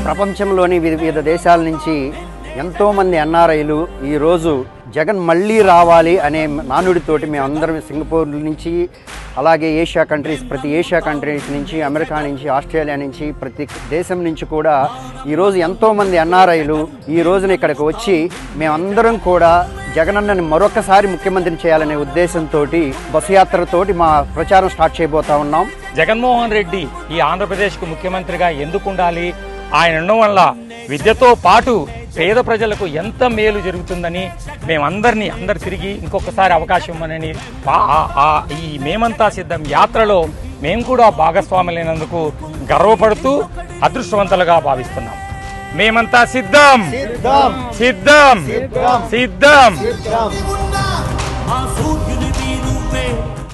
ప్రపంచంలోని వివిధ దేశాల నుంచి ఎంతోమంది ఎన్ఆర్ఐలు ఈరోజు జగన్ మళ్ళీ రావాలి అనే నానుడితోటి మేమందరం సింగపూర్ నుంచి, అలాగే ప్రతి ఏషియా కంట్రీస్ నుంచి, అమెరికా నుంచి, ఆస్ట్రేలియా నుంచి, ప్రతి దేశం నుంచి కూడా ఈరోజు ఎంతోమంది ఎన్ఆర్ఐలు ఈ రోజున ఇక్కడికి వచ్చి మేమందరం కూడా జగనన్నని మరొకసారి ముఖ్యమంత్రిని చేయాలనే ఉద్దేశంతో బస్సు యాత్రతోటి మా ప్రచారం స్టార్ట్ చేయబోతా ఉన్నాం. జగన్మోహన్ రెడ్డి ఈ ఆంధ్రప్రదేశ్కు ముఖ్యమంత్రిగా ఎందుకు ఉండాలి, ఆయన ఉండడం వల్ల విద్యతో పాటు పేద ప్రజలకు ఎంత మేలు జరుగుతుందని అందరు తిరిగి ఇంకొకసారి అవకాశం ఇవ్వమని ఈ మేమంతా సిద్ధం యాత్రలో మేము కూడా భాగస్వాములైనందుకు గర్వపడుతూ అదృష్టవంతులుగా భావిస్తున్నాం. మేమంతా సిద్ధం సిద్ధం సిద్ధం సిద్ధం.